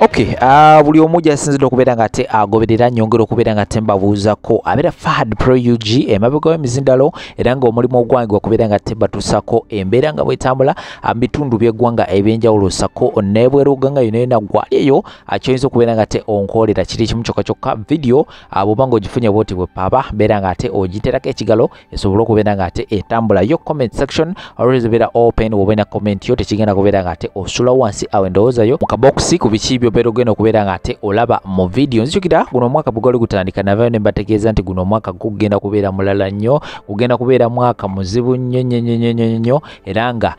Okay, buli omuja asinzidde okubeera nga ate agoberera nyongera okubeera nga ate mbabuuzako abeera Fahad Pro UG emabega w'emizindalo era nga omulimu ogwange gwa kubeera nga ate batuusako embeera nga bwetambula mu bitundu by'eggwanga ebyenjawulo sako n'ebweru ggwanga yonna gwaliyo akyoyinza okubeera nga ate onkolera kiri kimu kyokka video bw'oba ng'ogifunye bw'oti bwe papa beera nga ate ogiterako ekigalo esobole okubeera nga ate etambula yo comment section always beera open bw'oba na comment yo tekigenda kubeera nga ate osula wansi awo endowooza yo mu kabox ku biki by'obeera ogenda okubeera nga ate olaba mu video nzijukira guno omwaka bugwali gutandika navayo ne mbategeeza nti guno omwaka gugenda kubeera mulala nnyo gugenda kubeera mwaka muzibu nnyo era nga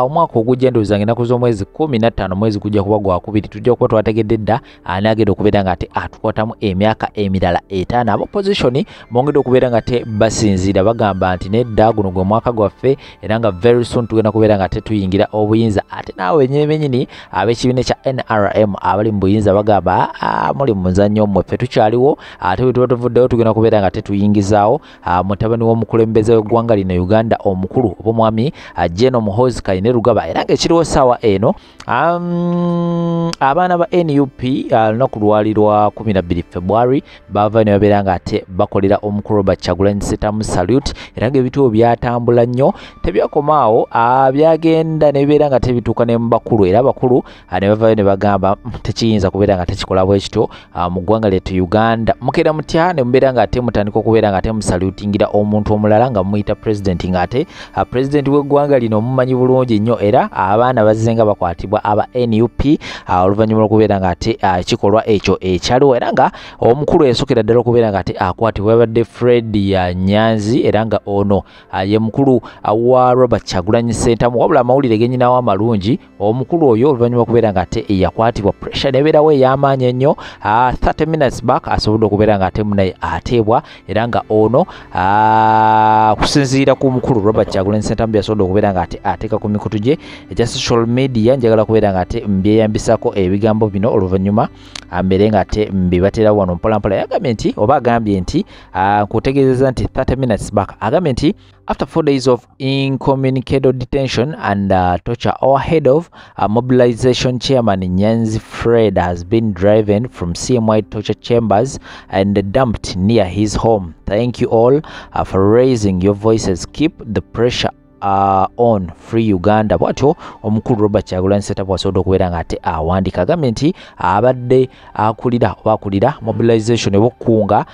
omwaka ogujja ndowooza ennaku z'omwezi 15 mwezi gujja kuba gwakubiri tujja kuba twategedde dda ani agenda okubeera nga ate atukwatamu emyaka emirala 5 ab'opposition bongedde okubeera nga ate basinziira bagamba nti nedda guno gwe mwaka gwaffe era nga very soon tugenda kubeera nga ate tuyingira obuyinza ate naawe nyenyini ab'ekibiina kya NRM abali mu buyinza bagamba muli mu muzannyo mweffe tukyaliwo ate bwe tuba tuvuddeyo tugenda kubeera nga tetuyingizaawo mutabani w'omukulembeze w'eggwanga lino Uganda omukulu oba omwami General Muhoozi Kainerugaba era ng'ekiriwo ssaawa eno abaana ba NUP lunaku lwali lwa 12 February bava ne babeera nga ate bakolera omukulu Robert Kyagulanyi Ssentamu salute era ng'ebituubo byatambula nnyo tebyakomaawo byagenda ne bibeera nga tebituuka ne mu bakulu era abakulu ne bavayo ne bagamba tekiyinza kubeera nga tekikola bwe kityo mu ggwanga lyettu Uganda mukeera mutya ne mubeera nga ate mutandika okubeera nga ate musalutingira omuntu omulala nga muyita president nga ate president w'eggwanga lino mumanyi bulungi nnyo era abaana bazenga bakwatibwa aba NUP oluvannyuma lw'okubeera nga ate ekikolwa ekyo ekyaliwo era nga omukulu eyasookera ddala okubeera nga ate akwatibwa yabadde Fred ya Nyanzi era nga ono ye mukulu wa Robert Kyagulanyi Ssentamu wabula amawulire gennyinawo amalungi omukulu oyo oluvannyuma lw'okubeera nga ate yakwatibwa pressure nebeerawo ey'amaanyi ennyo 30 minutes back asobodde okubeera nga ate munaye ateebwa era nga ono kusinziira ku mukulu Robert Kyagulanyi Ssentamu byasobodde okubeera nga ate ateeka ku mikutu gye egya social media njagala kubeera nga ate mbyeyambisako ebigambo bino oluvannyuma mbere nga ate mbibatera wano mpolampola yagambye nti oba agambye nti kutegeezeza nti 30 minutes back agambye nti after 4 days of incommunicado detention and torture, our head of mobilization chairman Nyanzi Fred has been driven from CMY torture chambers and dumped near his home. Thank you all for raising your voices. Keep the pressure on Free Uganda. Bwatyo omukulu Robert Kyagulanyi Ssentamu asobodde okubeera nga ate awandiika agambye nti abadde akulira mobilization ebokunga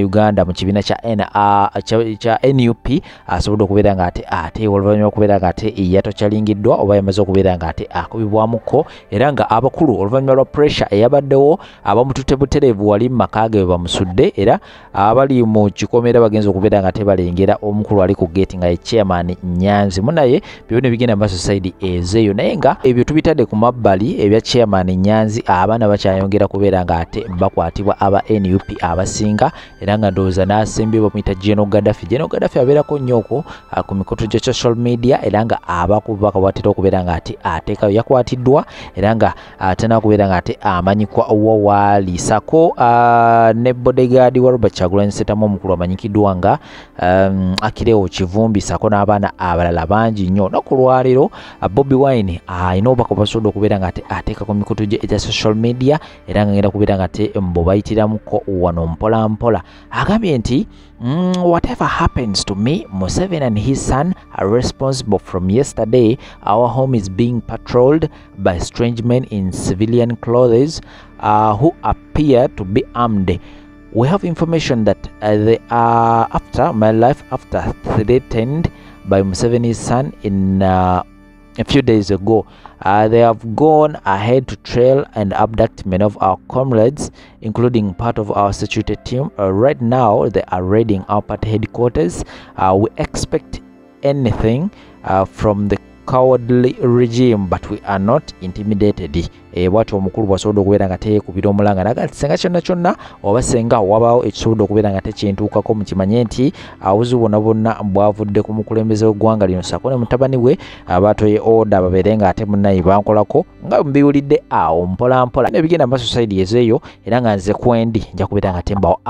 Uganda mu kibiina kya NUP asobodde okubeera nga ate ateebwa oluvannyuma okubeera nga ate yatokyalingiddwa oba yamaze okubeera nga ate akubibwamuko era nga abakulu oluvannyuma lwa pressure eyabaddewo abamututte butereevu wali mu maka ge bamusudde era abali mu kikomera bagenza okubeera nga ate balengera omukulu ali ku gate nga chairman Nyanzi munaye byone bigenda mu society ezeyo naye nga ebyo tubitadde ku mabbali ebya chairman Nyanzi abaana bakyayongera kubeera nga ate bakwatibwa aba NUP abasinga era nga ndowooza n'asembye bamuyita General Gaddafi abeerako nnyo okwo ku mikutu gya social media era nga abakubaka watera okubeera nga ate ateekayo yakwatiddwa era nga ate nakubeera nga ate amanyikwa wawaali sako ne bodyguard wa Robert Kyagulanyi Ssentamu omukulu amanyikiddwa nga Akireewo Kivumbi sako n'abaana abalala bangi nnyo no ku lwaliro Bobi Wine ayina obubaka basobodde okubeera nga ate ateeka ku mikutu gye egya social media era nga ngenda kubeera nga ate mbo bayitiramuko wano mpola agambye nti whatever happens to me, Museveni and his son are responsible. From yesterday, our home is being patrolled by strange men in civilian clothes who appear to be armed. We have information that they are after my life after threatened by Museveni's son in a few days ago. They have gone ahead to trail and abduct many of our comrades, including part of our security team. Right now, they are raiding our party headquarters. We expect anything from the cowardly regime, but we are not intimidated. Bwatyo omukulu bwasobodde okubeera nga teekubira omulanga naga senga kyonna oba senga wabaawo ekisobodde okubeera nga tekintuukako mukimanye nti awuzi bonna bwavudde ku mukulembeze w'eggwanga lino sako ne mutabani we batoye order babeere nga ate munnayi bankolako nga mbiwulidde awo mpolampola nebigenda mu society ezeeyo era nga nze kwendi nja kubeera nga tembawo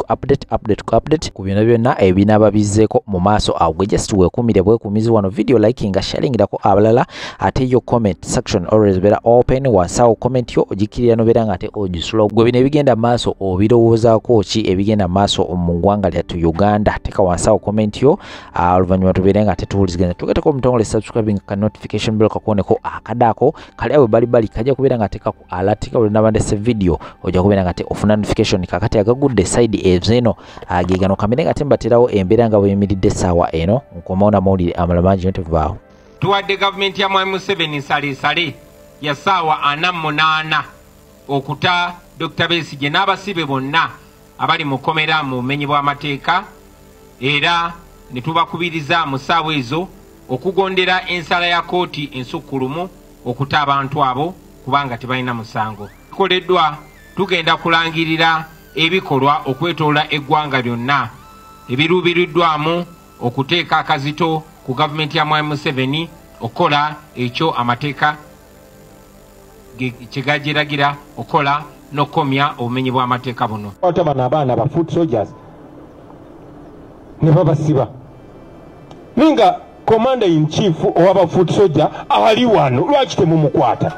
update ku byonna ebinaaba bizzeeko mu maaso awo gwe just weekumire bwekumizi wano video liking nga sharingirako abalala ate yo comment section always beera open was wansawo comment yo ogikirira nobeera nga ate ogisula gwe bino ebigenda maaso obirowoozaako ki ebigenda maaso mu ggwanga lyattu Uganda teka wansawo comment yo oluvannyuma tubeere nga ate tuwuliziganya tugeteko omutongole subscribing ka notification bell kakuoneko akadaako kali awe bali kajja kubeera nga teka ku alatika buli nabandese video ojja kubeera nga ate ofuna notification kakati agagudde side ezeno agigano kamere nga tembatirawo embeera nga bweyimiridde essaawa eno nkomaona mawulire amala mangi ntevaawo tuwadde gavumenti ya Mwai Museveni nsaleesale ya ssaawa 48 okuta Dr. Besigye n'abasibe bonna abali mu kkomera mu bumenyi bw'amateeka era ne tubakubiriza mu ssaawa ezo okugondera ensala ya kooti ensukkulumu okuta abantu abo kubanga tebalina musango. Koleddwa tugenda kulangirira ebikolwa okwetoola eggwanga lyonna ebiruubiriddwamu okuteeka akazito ku gavumenti ya Mwai Museveni okola ekyo amateeka kigajiragira okola n'okomya obumenyi bw'amateeka buno. Bano abaana ba foot soldiers ne babasiba ninga commander in chief owaba foot soldier ali wano lwaki temumukwata?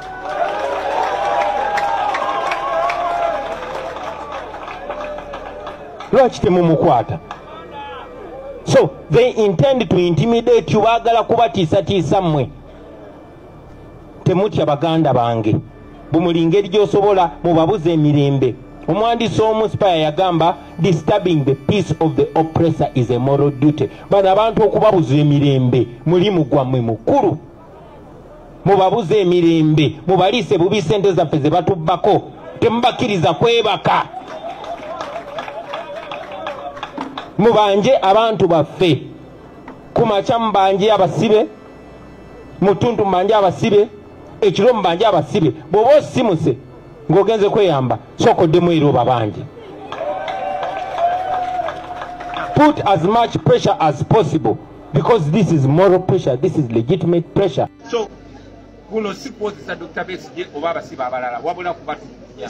Lwaki temumukwata? So they intend to intimidate you, bagala kubatiisa mmwe. Temutya baganda bange bumulinga eri gy'osobola mubabuze emirembe. Omwandisi omu Spire yagamba disturbing the peace of the oppressor is a moral duty. Bano abantu okubabuza emirembe mulimu gwammwe mukulu. Mubabuze emirembe mubaliise bubi ssente zaffe ze batubbako temubakiriza kwebaka. Mubanje abantu baffe kumakya mubanje abasibe mutuntu mubanje abasibe ekiro mubanje abasibe bw'oba osimuse ng'ogenze kweyamba sookoddemu era obabanje. Put as much pressure as possible because this is moral pressure, this is legitimate pressure. So guno si kwozesa Dr. Besigye oba abasibe abalala wabula kubatulugunya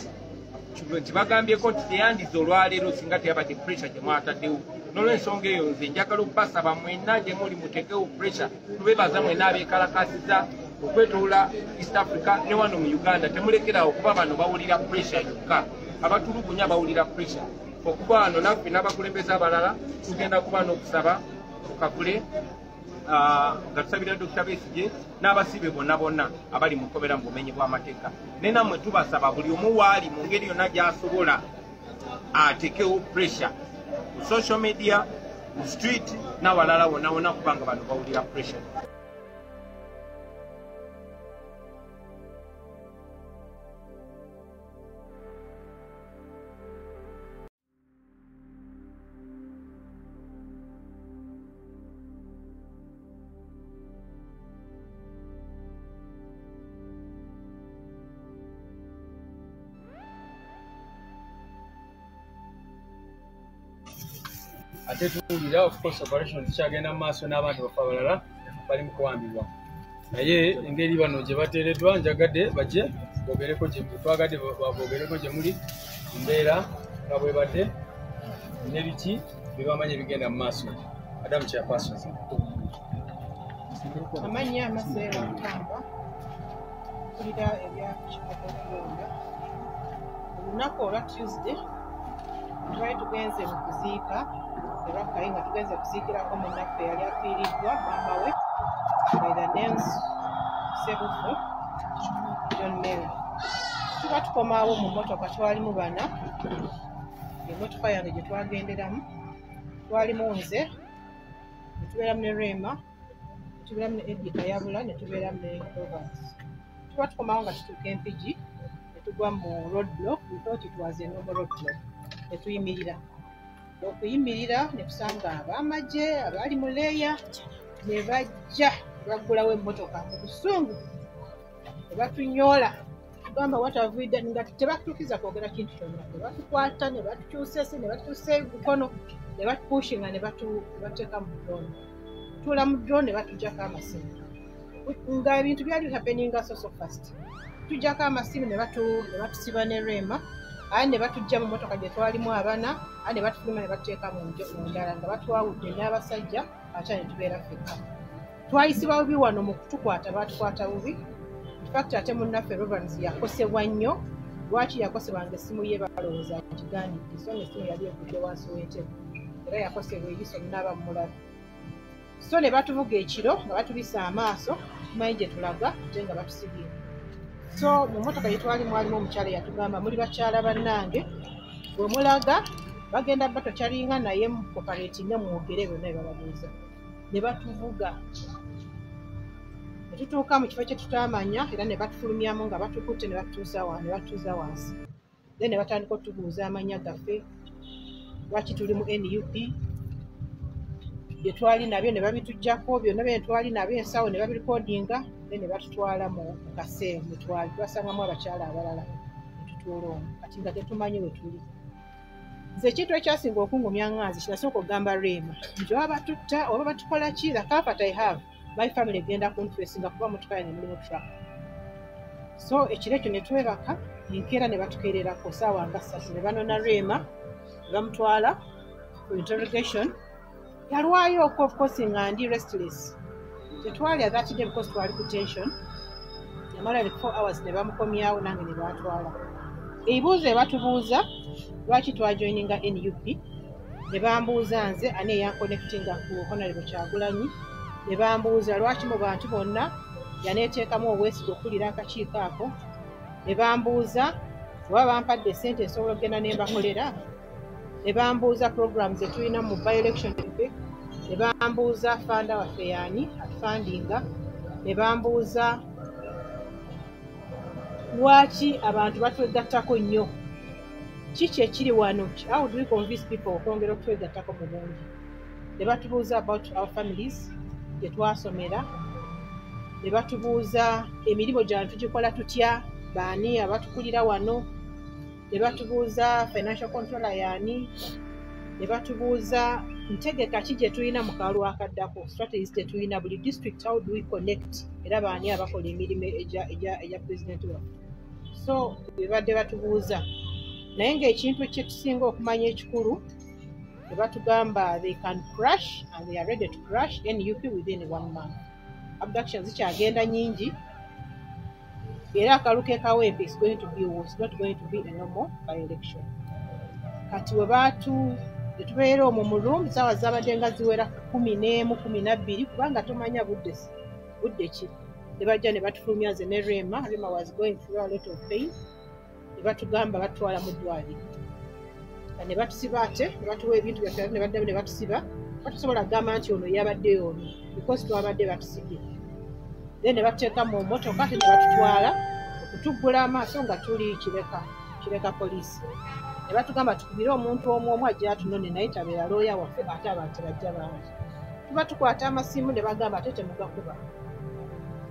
kibagambyeko nti teyandiza olwaleero singa teyabadde pressure gye mwataddewo. N'olw'ensonga eyo nze njagala okubasaba mwenna gye muli muteekewo pressure tubebaza mwenna abeekalakasiza okwetoola East Africa ne wano mu Uganda temulekerawo kuba bano bawulira pressure yokka abatulugunya bawulira pressure okuba wano naffe n'abakulembeze abalala tugenda kuba n'okusaba tukakule nga tusabira Dr. Besigye n'abasibe bonna abali mu kkomera mu bumenyi bw'amateeka ne nammwe tubasaba buli omu waali mu ngeri yonna gy'asobola ateekewo pressure ku social media mu street n'awalala wonna kubanga bano bawulira pressure. ate tuwulira of course operation zikyagenda mu maaso n'abantu bafe abalala bali mu kuwambibwa naye engeri bano gye bateereddwa njagadde bajje boogereko twagadde boogereko gye muli embeera nga bwe badde nebiki bibamanya ebigenda mu maaso. Adamu Chairperson. Amanya Maseera Mutamba kulira ebyakikokolonda olunaku olwa Tuesday twali tugenze mu kuziika olwakayi nga tugenze kuziikirako munnaffe yali afiiriddwa maama we by the names Sebufu John Mary. Tuba tukomaawo mu mmotoka twalimu bana emmotoka yange gye twagenderamu twalimu nze ne tubeeramu ne Rema ne tubeeramu ne Eddie Kayabula ne tubeeramu ne Robert. Tuba tukomaawo nga tutuuka Empigi ne tugwa mu road block, we thought it was a normal road block. Ne tuyimirira okuyimirira ne tusanga ab'amagye abaali mu leeya ne bajja baggulawo emmotoka mu busungu ne batunyoola tugamba what have we done, nga tebatutuukiza kwogera kintu kyonna. Ne batukwata ne batukyusa esi ne batukyusa ebikono ne batupushinga ne batuteeka mu drone. Tuula mu drone ne batuggyako amasimu nga ebintu byali happeninga so fast. Tuggyako amasimu ne batusiba ne Rema aye ne batujja mu mmotoka gye twalimu abana aye ne batufuluma ne batuteeka mu ndala nga batwawudde n'abasajja ate ne tubeera ffekka. Twayisibwa bubi wano mu kutukwata, batukwata bubi fact ate munnaffe Reverend yakosebwa nnyo. Lwaki yakosebwa ng'essimu ye balowooza kigaanidde, so ng'essimu yali egudde wansi w'entebe era yakosebwa eriiso munaaba mulabe. So ne batuvuga ekiro nga batubisa amaaso tumanyi gye tulaga ate nga batusibye. So mu mmotoka gye twali mwalimu omukyala yatugamba muli bakyala bannange bwe mulaga bagenda batokyalinga naye mu koperatinga mwogere byonna byebababuuza. Ne batuvuga ne tutuuka mu kifo kye tutamanya era ne batufulumyamu nga batukutte ne batutuuza wansi. Then ne batandika otubuuza amannya gaffe, lwaki tuli mu NUP, bye twali nabyo ne babituggyako, byonna bye twali nabyo ensawo ne babirikodinga, ne batutwala mu kaseera mwe twali twasangamu abakyala abalala ne tutuula omwo kati nga tetumanyi we tuli. Nze ekintu ekyasinga okungumya nganzi kinasooka okugamba Rema nti oba batutta oba batukola ki, the comfort I have my family egenda kuntwesinga kuba motoka yange mulimu truck. So ekiro ekyo ne twebaka enkeera ne batukeererako ssaawa nga 3 ne banona Rema ne bamutwala for interrogation. Yalwayo of course nga ndi restless. Tetwalya that day because twali ku tension. Yamala 4 hours ne bamukomyawo nange ne batwala. Ebibuuzo ebatubuuza lwaki twajoininga NUP ne bambuuza nze ani eyankonectinga ku Honorable Kyagulanyi, ne bambuuza lwaki mu bantu bonna yaneeteekamu obwesiga okulira akakiiko ako, ne bambuuza oba bampadde ssente nsobola okugenda ne mbakolera, ne bambuuza programs zetulina mu by-election effect, ne bambuuza fanda waffe yaani atufandinga, ne bambuuza lwaki abantu batwegattako nnyo, kiki ekiri wano, how do we convince people okwongera okutwegattako mu bungi. Ne batubuuza about our families gye twasomera, ne batubuuza emirimu gyano tugikola tutya, baani abatukulira wano, ne batubuuza financial controller yaani, ne batubuuza ntegeka ki gye tulina mu kalulu akaddako, strategies gye tulina buli district, how do we connect, era baani abakola emirimu eja president waffe. So bebadde batubuuza naye ng'ekintu kye tusinga okumanya ekikulu ne batugamba they can crash and they are ready to crash NUP within 1 month. Abductions zikyagenda nyingi era akaluke kawempe is going to be worse, not going to be a normal by-election. Kati we baatu tetubeera omwo mu room saawa zabadde nga ziwera 11, 12 kubanga tomanya budde ki. Ne bajja ne batufulumya nze ne Rema was going through a lot of pain. Ne batugamba batwala mu ddwaliro. Ne batusiba ate ne batuwa ebintu byaffe ne baddamu ne batusiba. Batusobola kugamba nti ono yabadde ono because twabadde batusibye. Then ne batuteeka mu mmotoka ate ne batutwala okutuggula amaaso nga tuli kireka poliisi. Ne batugamba tukubire omuntu omu ajja atunone naye tabeera looya waffe ate abantu bajja bangi. Tuba tukwata amasimu ne bagamba ate temugakuba.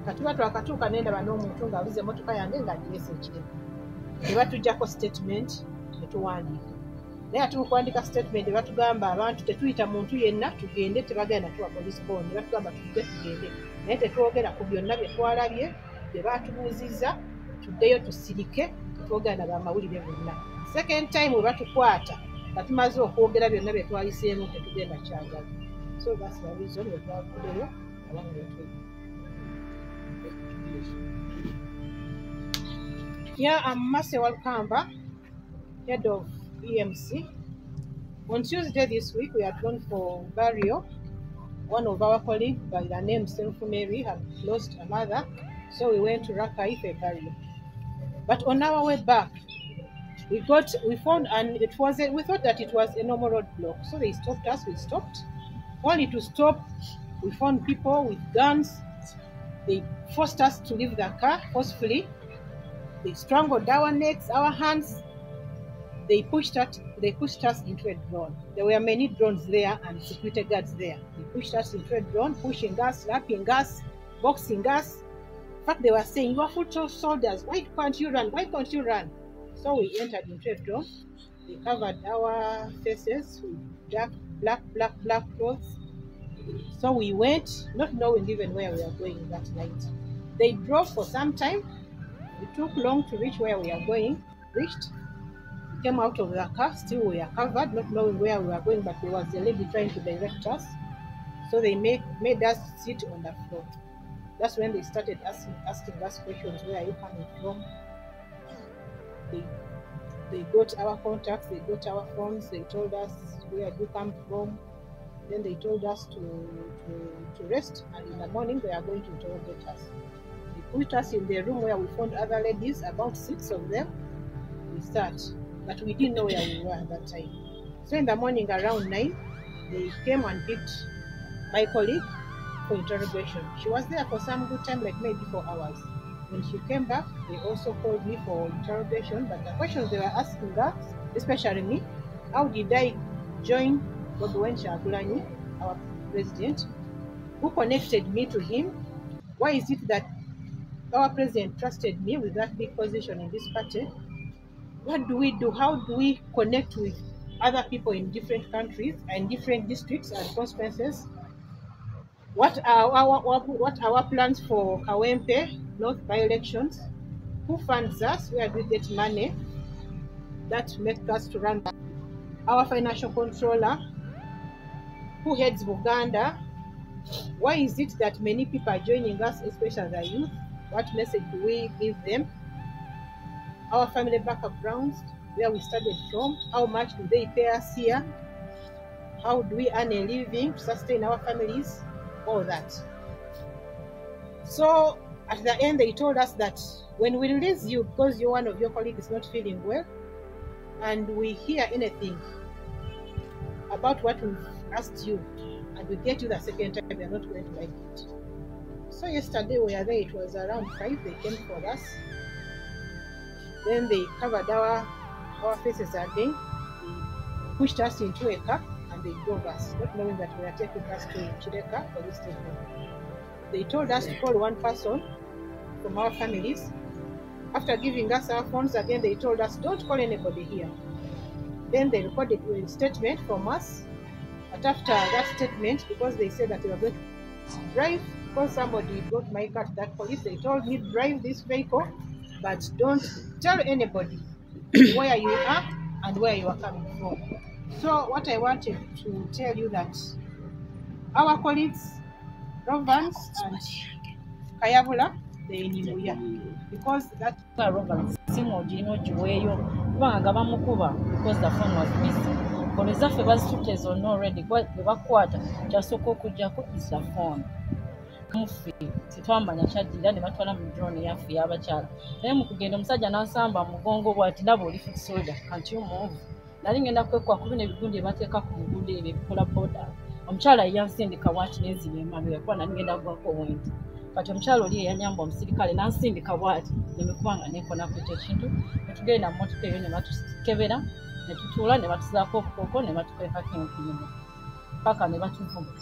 Kati twakatuuka ne ndaba n'omuntu ng'abuze emmotoka yange ng'agireese ekireka. Ne batuggyako statement ne tuwandiika. Naye ate mu kuwandiika statement ne batugamba abantu tetuyita muntu yenna tugende tebagenda tuwa police bond. Ne batugamba tugende naye tetwogera ku byonna bye twalabye bye baatubuuzizza, tuddeyo tusirike tetwogera bamawulire bonna. Second time we batukwata nga tumaze okwogera byonna bye twaliseemu tetugenda kyagala. So that's the reason we twavuddeyo abamu betwege. Yeah, I'm Mercy Walkamba, head of EMC. On Tuesday this week, we had gone for burial. One of our colleagues by the name Selfu Mary had lost a mother, so we went to Rakai for burial. But on our way back, we found, and we thought that it was a normal roadblock. So they stopped us, we stopped. Only to stop, we found people with guns. They forced us to leave the car forcefully. They strangled our necks, our hands. They pushed us into a drone. There were many drones there and security guards there. They pushed us into a drone, pushing us, slapping us, boxing us. In fact, they were saying, "You are foot soldiers. Why can't you run? Why can't you run?" So we entered into a drone. They covered our faces with black clothes. So we went, not knowing even where we were going that night. They drove for some time. It took long to reach where we are going. We came out of the car, still we are covered, not knowing where we were going, but there was a lady trying to direct us. So they made us sit on the floor. That's when they started asking us questions. Where are you coming from? They got our contacts, they got our phones, they told us where do you come from. Then they told us to rest, and in the morning they are going to interrogate us. They put us in the room where we found other ladies, about 6 of them. We sat, but we didn't know where we were at that time. So in the morning around 9, they came and picked my colleague for interrogation. She was there for some good time, like maybe 4 hours. When she came back, they also called me for interrogation, but the questions they were asking us, especially me, how did I join Bobi Wine Kyagulanyi, our president? Who connected me to him? Why is it that our president trusted me with that big position in this party? What do we do? How do we connect with other people in different countries and different districts and constituencies? What are our plans for Kawempe North by-elections? Who funds us? Where do we get money that makes us to run our financial controller? Who heads Buganda? Why is it that many people are joining us, especially the youth? What message do we give them? Our family backgrounds, where we started from, how much do they pay us here? How do we earn a living to sustain our families? All that. So at the end, they told us that when we release you, because one of your colleagues is not feeling well, and we hear anything about what we've asked you, and we get you the second time, we are not going to like it. So yesterday we were there, it was around 5, they came for us. Then they covered our faces again, they pushed us into a car, and they drove us, not knowing that we are taking us to Chireka police station. They told us to call one person from our families. After giving us our phones again, they told us, don't call anybody here. Then they recorded a statement from us. But after that statement, because they said that they were going to drive, because somebody got my car to that police, they told me, drive this vehicle, but don't tell anybody where you are and where you are coming from. So what I wanted to tell you that our colleagues, Rovans and Kayabula, they knew because that Rovans, because the phone was missing. But if the suitcase was not ready, just so is the phone. Sitwambanya kyaddirira ne batwala mu drone yaffe y'abakyala naye mu kugenda omusajja n'asamba mugongo bw'ati ndaba oli fit soldier kanti omuvu nali ngenda kwekwa ku bino ebigundi ebateeka ku mugundi ebyo ebikola boda omukyala yansindika bw'ati n'enziba emabega kuba nali ngenda gwako obwenti kati omukyala oli eyanyamba omusirikale n'ansindika bw'ati nemikubanga neekonako ekyo kintu ne tugenda mu mmotoka eyo ne batukebera ne tutuula ne batuzaako obukooko ne batukwekako enkunyumu paka ne batuvuga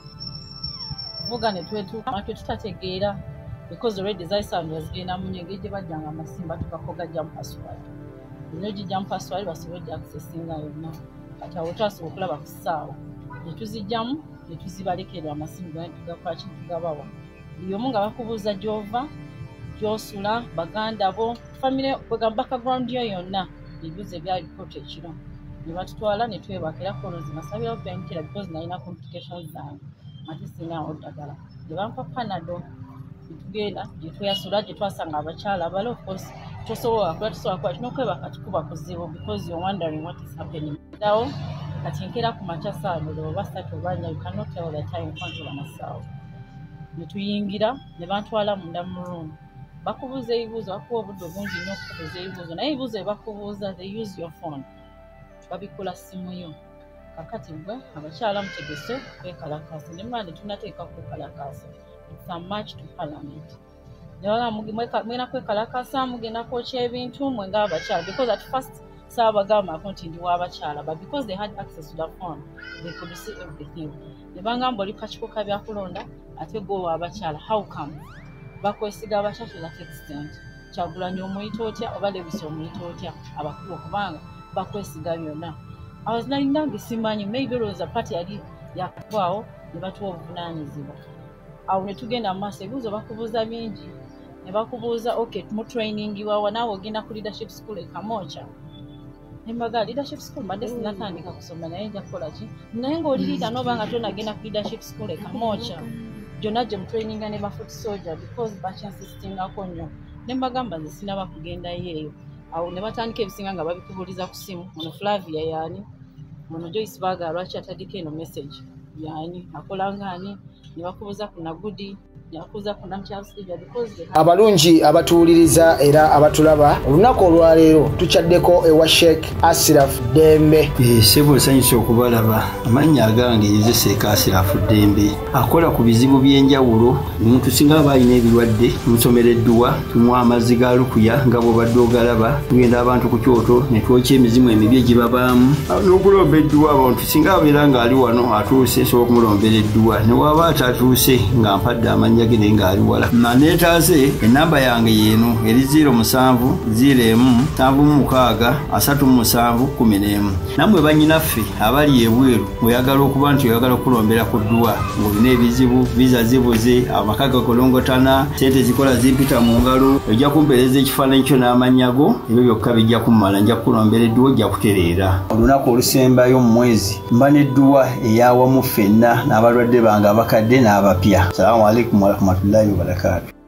vuga ne twetuuka tutategeera because already zaisanga zigenda mu nyenge gye bajjanga amasimba tukako gajja mu password nyo gijja mu password basobodde accessinga yonna kati awo twasobola okulaba ku ssaawa ne tuzijjamu ne tuzibalekera amasimu gani tugakola kintu tugabawa buli omu nga bakubuuza gy'ova gy'osula baganda bo famire kwegamba background yo yonna ebibuuzo ebyalipota ekiro ne batutwala ne twebakera kolozi nasabirawo benkira because nalina complications zange ate sinaawo ddagala ne bampa panado netugenda gye tweyasula gye twasanga abakyala abala of course tosobola kuba tusobola kuba tulina okwebaka tukuba kuzibu because you're wondering what is happening awo kati nkera ku makya saabiri oba ssatu oba nnya you cannot tell the time kwantola masaawo ne tuyingira ne bantwala munda mu room bakubuuza ebibuuzo bakuwa obudde obungi nnyo okukubuuza ebibuuzo naye ebibuuzo bye bakubuuza they use your phone babikola simu yo kakati gwe abakyala mutegese kwekalakaasa ne mwana tunateeka kwekalakaasa it's a march to parliament newaga mwena kwekalakaasa mugenda kwokya ebintu mwe ng'abakyala because at first saabagambako nti ndi w'abakyala but because they had access to the phone they could see everything ne bangamba oli kakiko ka byakulonda ate gwe w'abakyala how come bakwesiga abakyala to that extent Kyagulanyi omuyita otya oba Levisi omuyita otya abakulu okubanga bakwesiga byonna I was like, no, maybe it was a party I did. Yakwawo, ne batuwa obuvunaanyizibwa. Awo ne tugenda maaso ebibuuzo bakubuuza bingi. Ne bakubuuza, okay, mu training wawa naawe ogenda ku leadership school e Kamoocha. Ne mbaga leadership school mbadde sinatandika kusoma naye nja kukola ki? Naye ng'oli leader n'oba nga tonagenda ku leadership school e Kamoocha. jonna gye mutraininga ne ba foot soldier because bakinsistingako nnyo ne mbagamba nze sinaba kugendayo eyo awo ne batandika ebisinga nga babikubuliza ku simu ono Flavia yaani ono Joyce Baga lwaki ataddiko eno message yaani akola ngaani ne bakubuza ku Nagudi abalungi abatuwuliriza era abatulaba olunaku olwaleero tucaddeko ewa Sheikh Ashraf Dembe. Sebo nsanyusa okubalaba amannya agange nze Sheikh Ashraf Dembe akola ku bizibu by'enjawulo omuntu singa aba alina ebirwadde musomereddwa tunywa amazzi ga lukuya nga bw'obadde ogalaba tugenda abantu ku kyoto ne twokya emizimu emibi egibabaamu n'okulomba edduwa abantu singa abeera ng'ali wano atuuse sobola okumulombera edduwa ne waba atatuuse nga mpadde amanya gene nga ali wala manetaze enamba yange yeno eri 0707363711 namwe banyinaffe abali ebweru oyagala okuba nti oyagala okulombera ku dduwa ng'olina ebizibu viza zibuze amaka gakolongotana sente zikola zimpita mu ngalo ojja kumpeereza ekifaananyi kyo n'amanyago ebyo byokka bijja kummala nja kukulombera edduwa ojja kutereera olunaku olusembayo mu mwezi mba n'edduwa eyawamu ffenna n'abalwadde bange abakadde n'abapya. Assalamu alaikum warahmatullahi wabarakatuh.